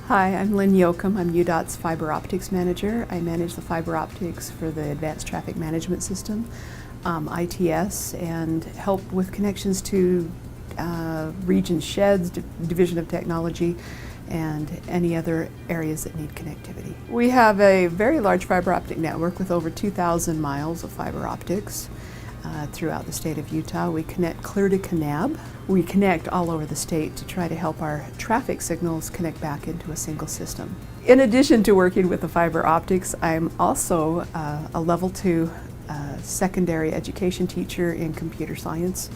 Hi, I'm Lynn Yoakum. I'm UDOT's Fiber Optics Manager. I manage the fiber optics for the Advanced Traffic Management System, ITS, and help with connections to region sheds, Division of Technology, and any other areas that need connectivity. We have a very large fiber optic network with over 2,000 miles of fiber optics throughout the state of Utah. We connect clear to Kanab. We connect all over the state to try to help our traffic signals connect back into a single system. In addition to working with the fiber optics, I'm also a level 2 secondary education teacher in computer science.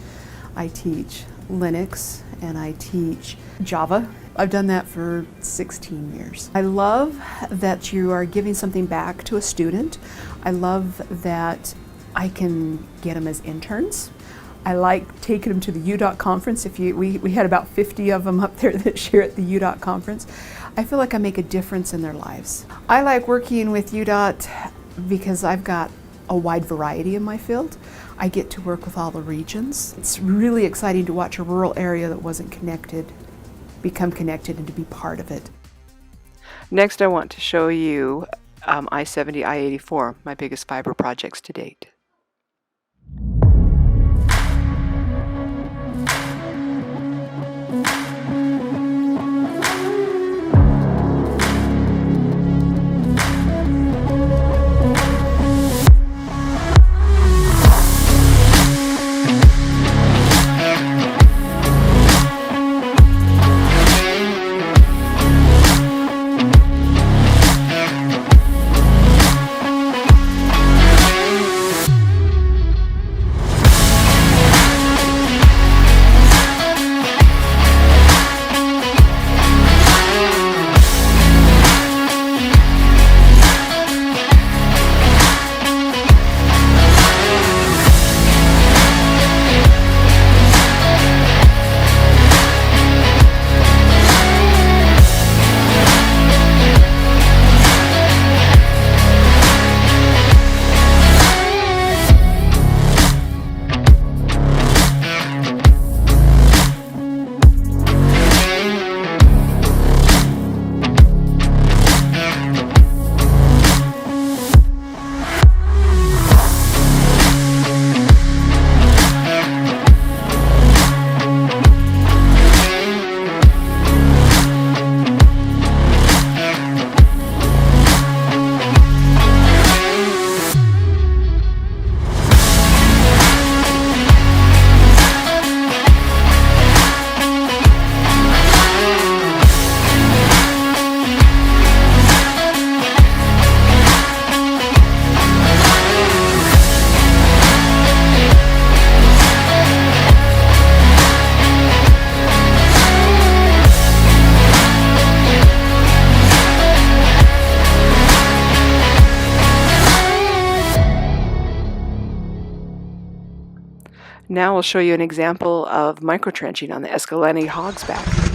I teach Linux and I teach Java. I've done that for 16 years. I love that you are giving something back to a student. I love that I can get them as interns. I like taking them to the UDOT conference. We had about 50 of them up there this year at the UDOT conference. I feel like I make a difference in their lives. I like working with UDOT because I've got a wide variety in my field. I get to work with all the regions. It's really exciting to watch a rural area that wasn't connected become connected and to be part of it. Next, I want to show you I-70, I-84, my biggest fiber projects to date. Now I'll show you an example of microtrenching on the Escalante Hogsback.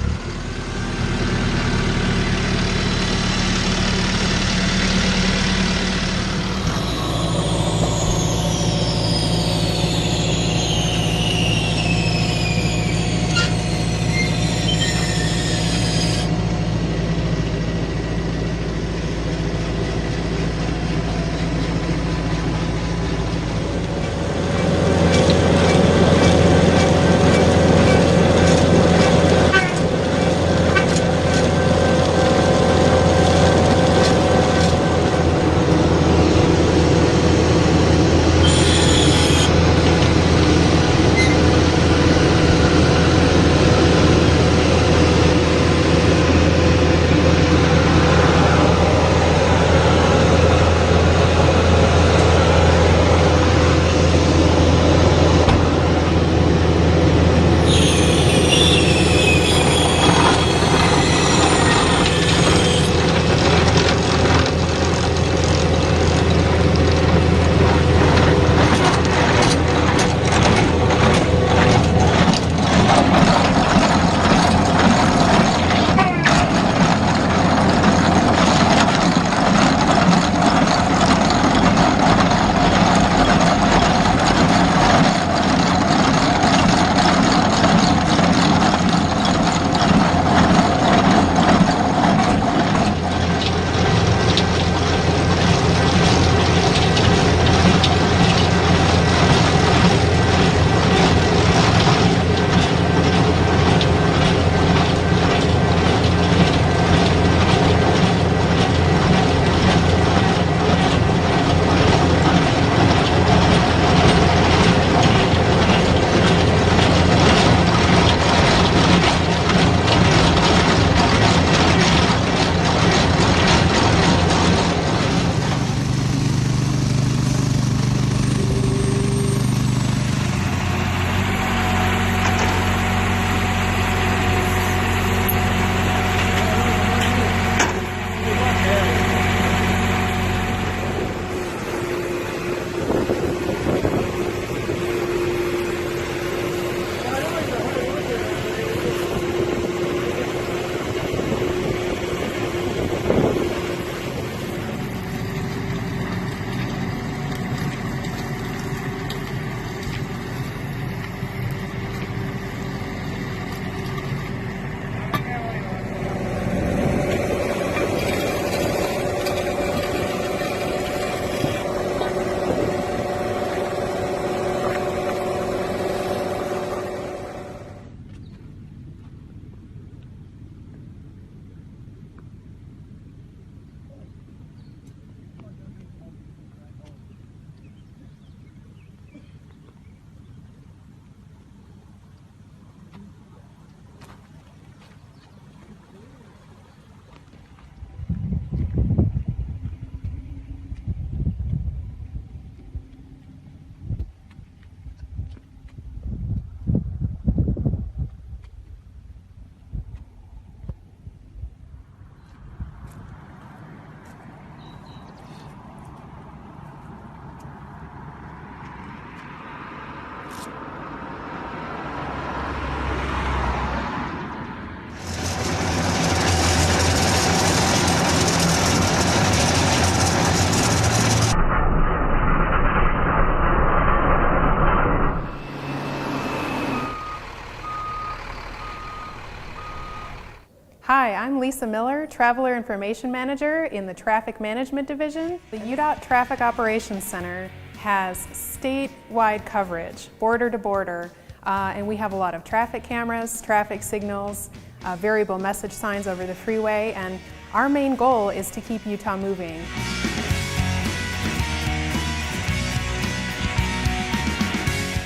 Hi, I'm Lisa Miller, Traveler Information Manager in the Traffic Management Division. The UDOT Traffic Operations Center has statewide coverage, border to border, and we have a lot of traffic cameras, traffic signals, variable message signs over the freeway, and our main goal is to keep Utah moving.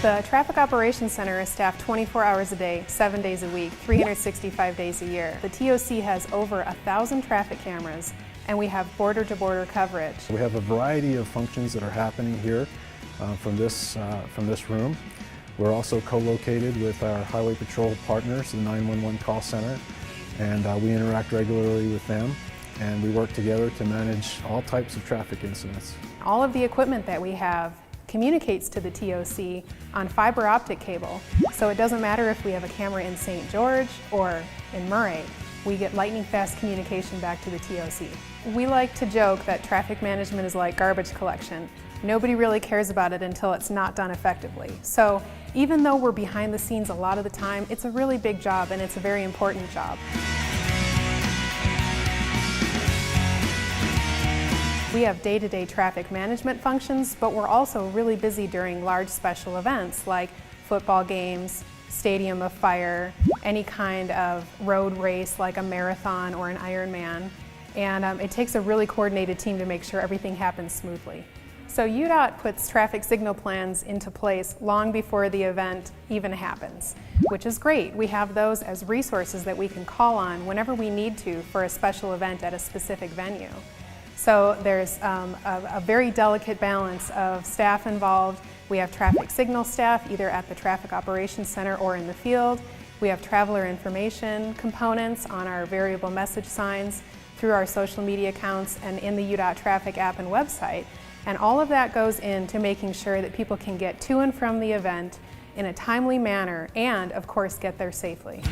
The Traffic Operations Center is staffed 24 hours a day, 7 days a week, 365 days a year. The TOC has over 1,000 traffic cameras, and we have border-to-border coverage. We have a variety of functions that are happening here from this room. We're also co-located with our Highway Patrol partners, the 911 call center, and we interact regularly with them, and we work together to manage all types of traffic incidents. All of the equipment that we have communicates to the TOC on fiber optic cable. So it doesn't matter if we have a camera in St. George or in Murray, we get lightning fast communication back to the TOC. We like to joke that traffic management is like garbage collection. Nobody really cares about it until it's not done effectively. So even though we're behind the scenes a lot of the time, it's a really big job and it's a very important job. We have day-to-day traffic management functions, but we're also really busy during large special events like football games, stadium of fire, any kind of road race like a marathon or an Ironman. And it takes a really coordinated team to make sure everything happens smoothly. So UDOT puts traffic signal plans into place long before the event even happens, which is great. We have those as resources that we can call on whenever we need to for a special event at a specific venue. So there's a very delicate balance of staff involved. We have traffic signal staff either at the Traffic Operations Center or in the field. We have traveler information components on our variable message signs through our social media accounts and in the UDOT Traffic app and website. And all of that goes into making sure that people can get to and from the event in a timely manner and, of course, get there safely.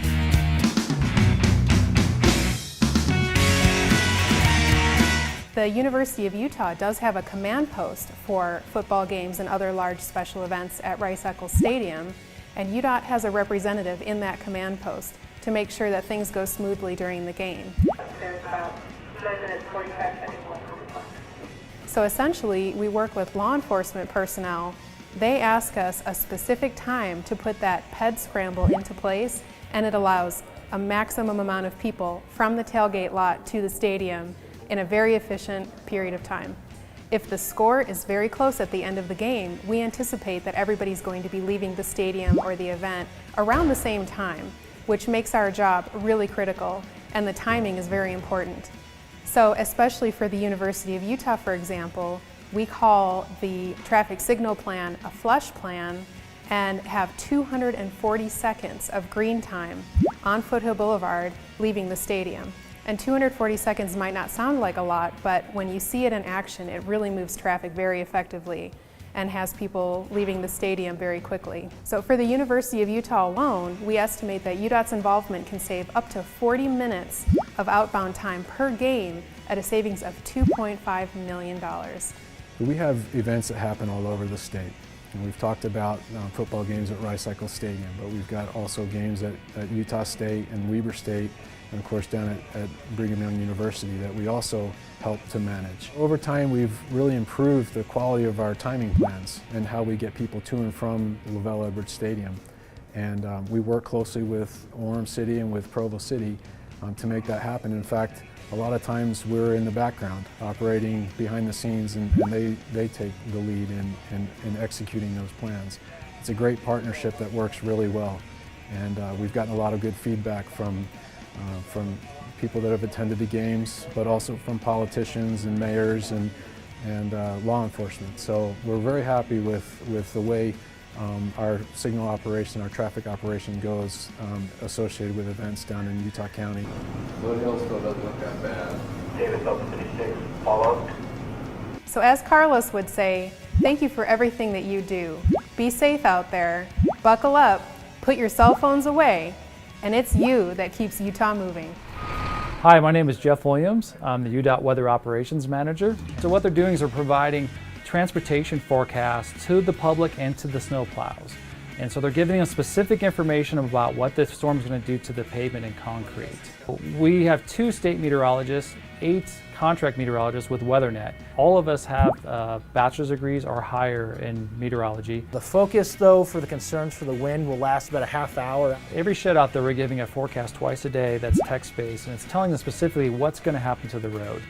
The University of Utah does have a command post for football games and other large special events at Rice-Eccles Stadium, and UDOT has a representative in that command post to make sure that things go smoothly during the game. There's about 9 minutes, 45 seconds left. So essentially, we work with law enforcement personnel. They ask us a specific time to put that PED scramble into place, and it allows a maximum amount of people from the tailgate lot to the stadium in a very efficient period of time. If the score is very close at the end of the game, we anticipate that everybody's going to be leaving the stadium or the event around the same time, which makes our job really critical, and the timing is very important. So especially for the University of Utah, for example, we call the traffic signal plan a flush plan and have 240 seconds of green time on Foothill Boulevard leaving the stadium. And 240 seconds might not sound like a lot, but when you see it in action, it really moves traffic very effectively and has people leaving the stadium very quickly. So for the University of Utah alone, we estimate that UDOT's involvement can save up to 40 minutes of outbound time per game at a savings of $2.5 million. We have events that happen all over the state. And we've talked about football games at Rice-Eccles Stadium, but we've got also games at Utah State and Weber State, and of course down at Brigham Young University that we also help to manage. Over time, we've really improved the quality of our timing plans and how we get people to and from LaVell Edwards Stadium. And we work closely with Orem City and with Provo City to make that happen. In fact, a lot of times we're in the background, operating behind the scenes, and they take the lead in executing those plans. It's a great partnership that works really well, and we've gotten a lot of good feedback from people that have attended the games, but also from politicians and mayors and law enforcement. So we're very happy with the way our signal operation, our traffic operation goes associated with events down in Utah County. Foothill still doesn't look that bad. Davis, Open City 6, follow. So as Carlos would say, thank you for everything that you do. Be safe out there, buckle up, put your cell phones away, and it's you that keeps Utah moving. Hi, my name is Jeff Williams. I'm the UDOT Weather Operations Manager. So what they're doing is they're providing transportation forecasts to the public and to the snowplows. And so they're giving us specific information about what this storm is going to do to the pavement and concrete. We have 2 state meteorologists, 8 contract meteorologists with WeatherNet. All of us have bachelor's degrees or higher in meteorology. The focus, though, for the concerns for the wind will last about a half hour. Every shed out there, we're giving a forecast twice a day that's text-based, and it's telling them specifically what's going to happen to the road.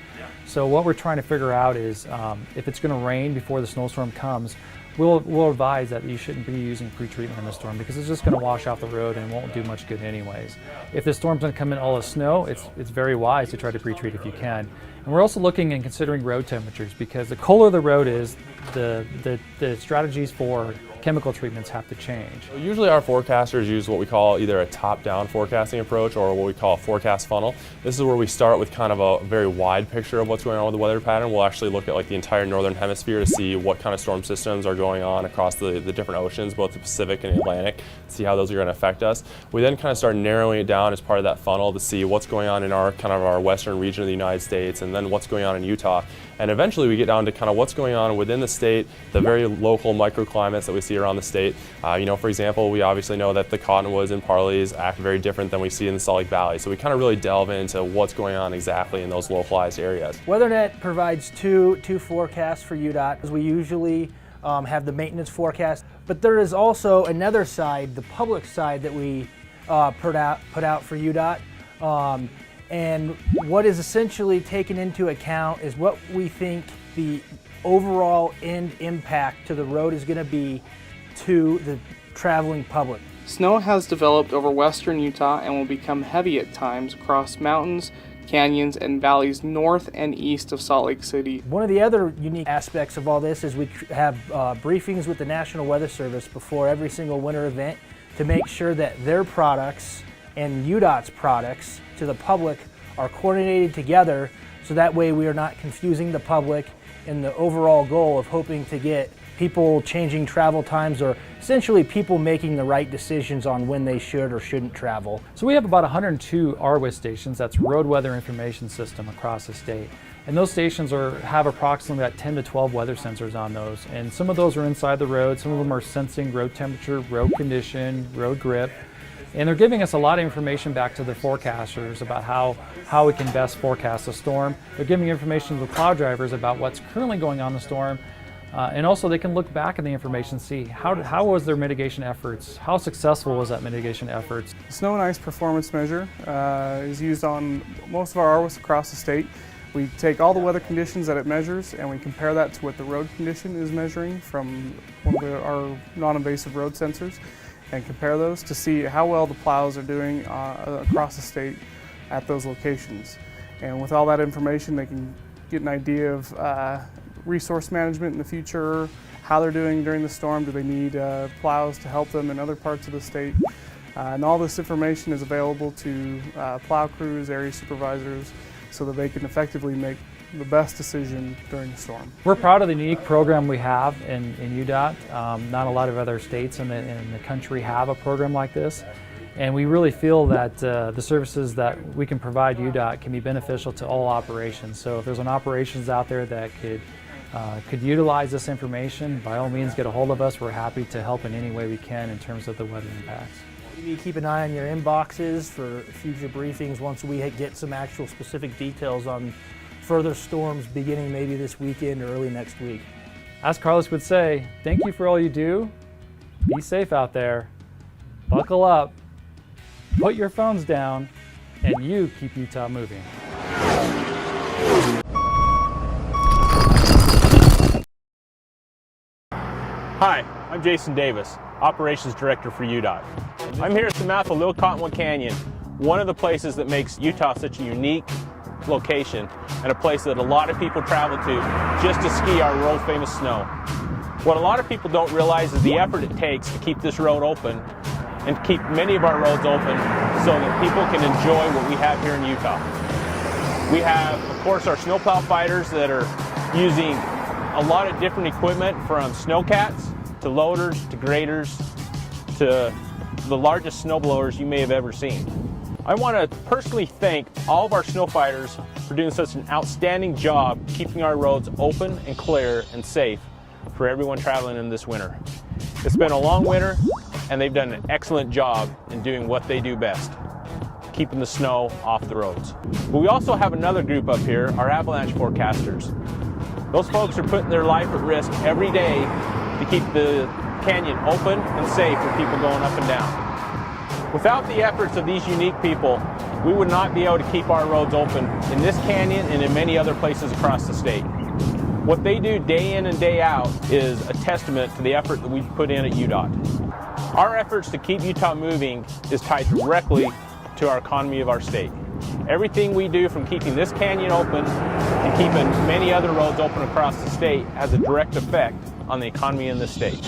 So what we're trying to figure out is if it's going to rain before the snowstorm comes, we'll advise that you shouldn't be using pre-treatment in the storm because it's just going to wash out the road and won't do much good anyways. If the storm's going to come in all as snow, it's very wise to try to pre-treat if you can. And we're also looking and considering road temperatures because the colder the road is, the strategies for chemical treatments have to change. Usually our forecasters use what we call either a top-down forecasting approach or what we call a forecast funnel. This is where we start with kind of a very wide picture of what's going on with the weather pattern. We'll actually look at like the entire northern hemisphere to see what kind of storm systems are going on across the different oceans, both the Pacific and Atlantic, see how those are going to affect us. We then kind of start narrowing it down as part of that funnel to see what's going on in our western region of the United States and then what's going on in Utah. And eventually we get down to kind of what's going on within the state, the very local microclimates that we see around the state. For example, we obviously know that the cottonwoods and parleys act very different than we see in the Salt Lake Valley. So we kind of really delve into what's going on exactly in those localized areas. WeatherNet provides two forecasts for UDOT. As we usually have the maintenance forecast, but there is also another side, the public side, that we put out for UDOT. And what is essentially taken into account is what we think the overall end impact to the road is going to be to the traveling public. Snow has developed over western Utah and will become heavy at times across mountains, canyons, and valleys north and east of Salt Lake City. One of the other unique aspects of all this is we have briefings with the National Weather Service before every single winter event to make sure that their products and UDOT's products to the public are coordinated together so that way we are not confusing the public in the overall goal of hoping to get people changing travel times or essentially people making the right decisions on when they should or shouldn't travel. So we have about 102 RWIS stations, that's Road Weather Information System, across the state. And those stations have approximately about 10 to 12 weather sensors on those. And some of those are inside the road, some of them are sensing road temperature, road condition, road grip. And they're giving us a lot of information back to the forecasters about how we can best forecast a storm. They're giving information to the plow drivers about what's currently going on in the storm. And also they can look back at the information and see how was their mitigation efforts, how successful was that mitigation efforts. The Snow and Ice Performance Measure is used on most of our RWIS across the state. We take all the weather conditions that it measures and we compare that to what the road condition is measuring from one of our non-invasive road sensors and compare those to see how well the plows are doing across the state at those locations. And with all that information, they can get an idea of resource management in the future, how they're doing during the storm, do they need plows to help them in other parts of the state. And all this information is available to plow crews, area supervisors, so that they can effectively make the best decision during the storm. We're proud of the unique program we have in UDOT. Not a lot of other states in the country have a program like this. And we really feel that the services that we can provide UDOT can be beneficial to all operations. So if there's an operations out there that could utilize this information, by all means get a hold of us. We're happy to help in any way we can in terms of the weather impacts. You keep an eye on your inboxes for future briefings once we get some actual specific details on further storms beginning maybe this weekend or early next week. As Carlos would say, thank you for all you do. Be safe out there. Buckle up. Put your phones down, and you keep Utah moving. Hi, I'm Jason Davis, Operations Director for UDOT. I'm here at the mouth of Little Cottonwood Canyon, one of the places that makes Utah such a unique location and a place that a lot of people travel to just to ski our world famous snow. What a lot of people don't realize is the effort it takes to keep this road open and keep many of our roads open so that people can enjoy what we have here in Utah. We have, of course, our snowplow fighters that are using a lot of different equipment from snowcats to loaders, to graders, to the largest snow blowers you may have ever seen. I want to personally thank all of our snow fighters for doing such an outstanding job keeping our roads open and clear and safe for everyone traveling in this winter. It's been a long winter, and they've done an excellent job in doing what they do best, keeping the snow off the roads. But we also have another group up here, our avalanche forecasters. Those folks are putting their life at risk every day to keep the canyon open and safe for people going up and down. Without the efforts of these unique people, we would not be able to keep our roads open in this canyon and in many other places across the state. What they do day in and day out is a testament to the effort that we've put in at UDOT. Our efforts to keep Utah moving is tied directly to our economy of our state. Everything we do, from keeping this canyon open and keeping many other roads open across the state, has a direct effect on the economy in this state.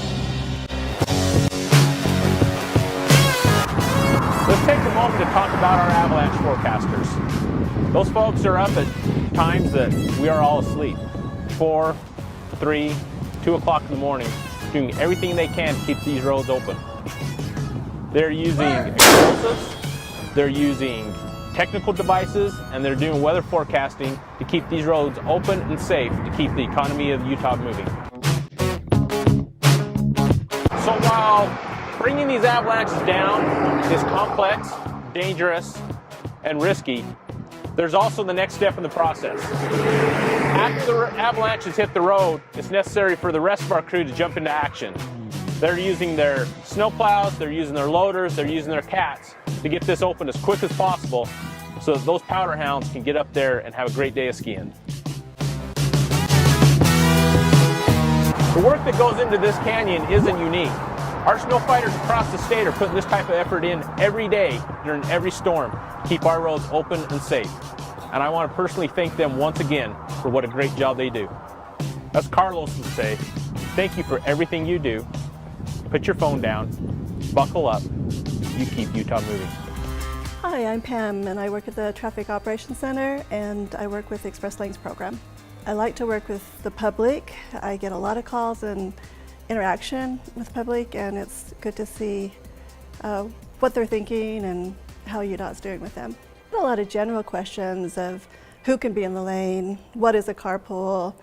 Let's take a moment to talk about our avalanche forecasters. Those folks are up at times that we are all asleep. 4, 3, 2 o'clock in the morning, doing everything they can to keep these roads open. They're using explosives, they're using technical devices, and they're doing weather forecasting to keep these roads open and safe to keep the economy of Utah moving. So while bringing these avalanches down is complex, dangerous, and risky, there's also the next step in the process. After the avalanches hit the road, it's necessary for the rest of our crew to jump into action. They're using their snow plows, they're using their loaders, they're using their cats to get this open as quick as possible so that those powder hounds can get up there and have a great day of skiing. The work that goes into this canyon isn't unique. Our snow fighters across the state are putting this type of effort in every day during every storm to keep our roads open and safe. And I want to personally thank them once again for what a great job they do. As Carlos would say, thank you for everything you do. Put your phone down, buckle up, you keep Utah moving. Hi, I'm Pam, and I work at the Traffic Operations Center, and I work with the Express Lanes program. I like to work with the public. I get a lot of calls and interaction with the public, and it's good to see what they're thinking and how UDOT's doing with them. A lot of general questions of who can be in the lane, what is a carpool,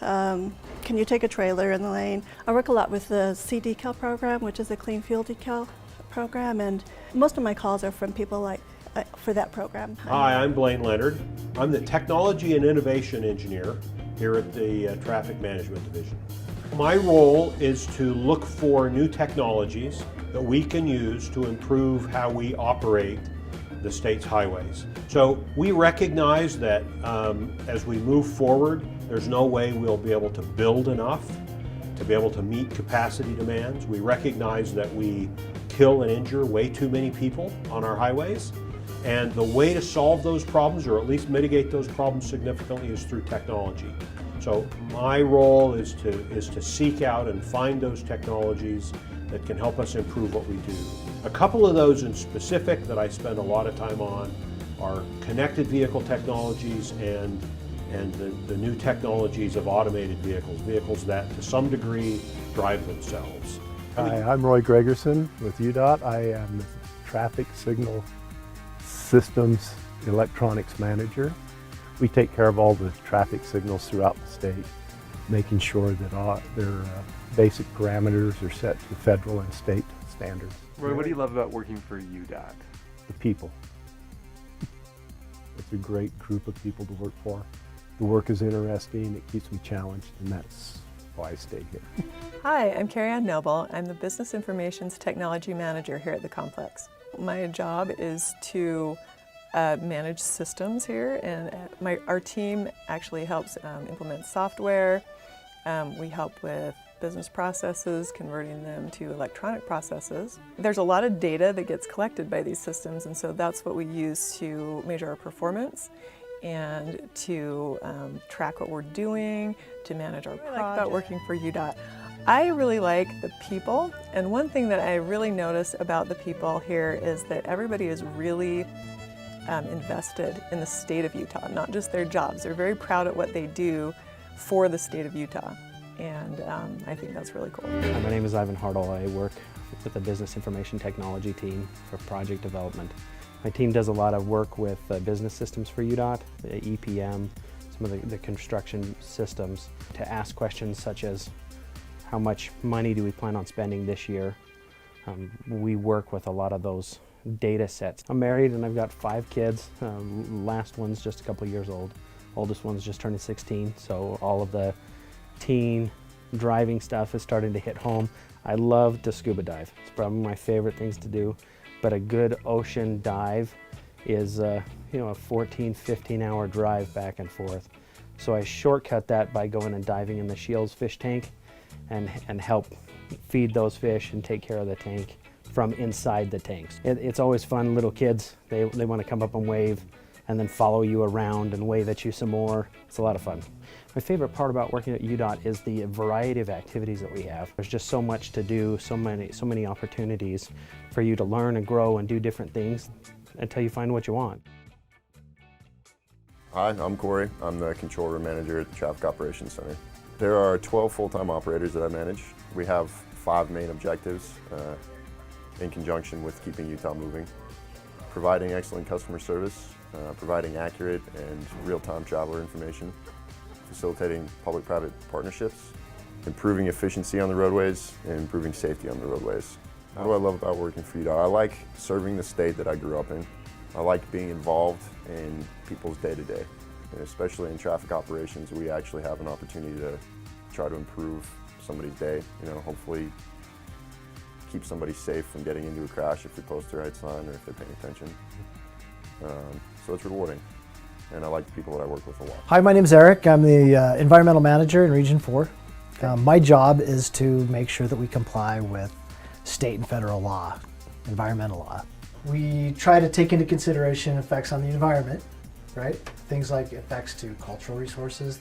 can you take a trailer in the lane. I work a lot with the C-Decal program, which is a clean fuel decal program, and most of my calls are from people like for that program. Hi, I'm Blaine Leonard. I'm the Technology and Innovation Engineer here at the Traffic Management Division. My role is to look for new technologies that we can use to improve how we operate the state's highways. So we recognize that as we move forward, there's no way we'll be able to build enough to be able to meet capacity demands. We recognize that we kill and injure way too many people on our highways. And the way to solve those problems, or at least mitigate those problems significantly, is through technology. So my role is to seek out and find those technologies that can help us improve what we do. A couple of those in specific that I spend a lot of time on are connected vehicle technologies and the new technologies of automated vehicles that to some degree drive themselves. Hi, I'm Roy Gregerson with UDOT. I am the Traffic Signal Systems Electronics Manager. We take care of all the traffic signals throughout the state, making sure that their basic parameters are set to federal and state standards. Roy, what do you love about working for UDOT? The people. It's a great group of people to work for. The work is interesting, it keeps me challenged, and that's why I stay here. Hi, I'm Carrie Ann Noble. I'm the Business Informations Technology Manager here at the complex. My job is to manage systems here, and our team actually helps implement software. We help with business processes, converting them to electronic processes. There's a lot of data that gets collected by these systems, and so that's what we use to measure our performance and to track what we're doing, to manage our projects. I like about working for UDOT. I really like the people, and one thing that I really notice about the people here is that everybody is really invested in the state of Utah, not just their jobs. They're very proud of what they do for the state of Utah. and I think that's really cool. My name is Ivan Hartle. I work with the Business Information Technology team for project development. My team does a lot of work with business systems for UDOT, the EPM, some of the construction systems, to ask questions such as how much money do we plan on spending this year. We work with a lot of those data sets. I'm married and I've got 5 kids. Last one's just a couple years old. Oldest one's just turning 16, so all of the teen driving stuff is starting to hit home. I love to scuba dive. It's probably my favorite things to do, but a good ocean dive is a 14, 15-hour drive back and forth. So I shortcut that by going and diving in the Shields fish tank and help feed those fish and take care of the tank from inside the tanks. It's always fun. Little kids, they want to come up and wave and then follow you around and wave at you some more. It's a lot of fun. My favorite part about working at UDOT is the variety of activities that we have. There's just so much to do, so many opportunities for you to learn and grow and do different things until you find what you want. Hi, I'm Corey. I'm the control room manager at the Traffic Operations Center. There are 12 full-time operators that I manage. We have 5 main objectives in conjunction with keeping Utah moving. Providing excellent customer service, providing accurate and real-time traveler information, facilitating public-private partnerships, improving efficiency on the roadways, and improving safety on the roadways. What do I love about working for UDOT? I like serving the state that I grew up in. I like being involved in people's day-to-day, and especially in traffic operations, we actually have an opportunity to try to improve somebody's day. Hopefully keep somebody safe from getting into a crash if they post the right sign or if they're paying attention. So it's rewarding, and I like the people that I work with a lot. Hi, my name is Eric. I'm the Environmental Manager in Region 4. My job is to make sure that we comply with state and federal law, environmental law. We try to take into consideration effects on the environment, right? Things like effects to cultural resources,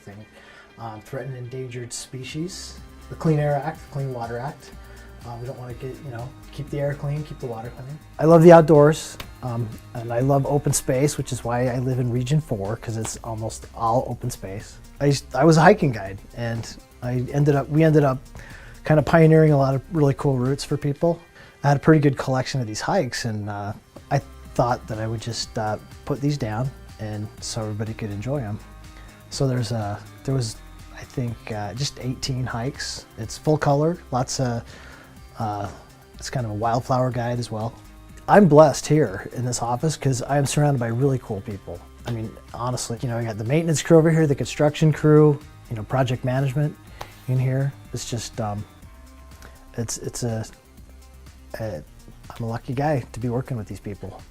threatened endangered species, the Clean Air Act, the Clean Water Act. We don't want to keep the air clean, keep the water clean. I love the outdoors, and I love open space, which is why I live in Region 4, because it's almost all open space. I was a hiking guide, and we ended up kind of pioneering a lot of really cool routes for people. I had a pretty good collection of these hikes, and I thought that I would just put these down and so everybody could enjoy them. So there was, I think, just 18 hikes. It's full color, lots of, it's kind of a wildflower guide as well. I'm blessed here in this office because I am surrounded by really cool people. I mean, honestly, I got the maintenance crew over here, the construction crew, project management in here. It's just, I'm a lucky guy to be working with these people.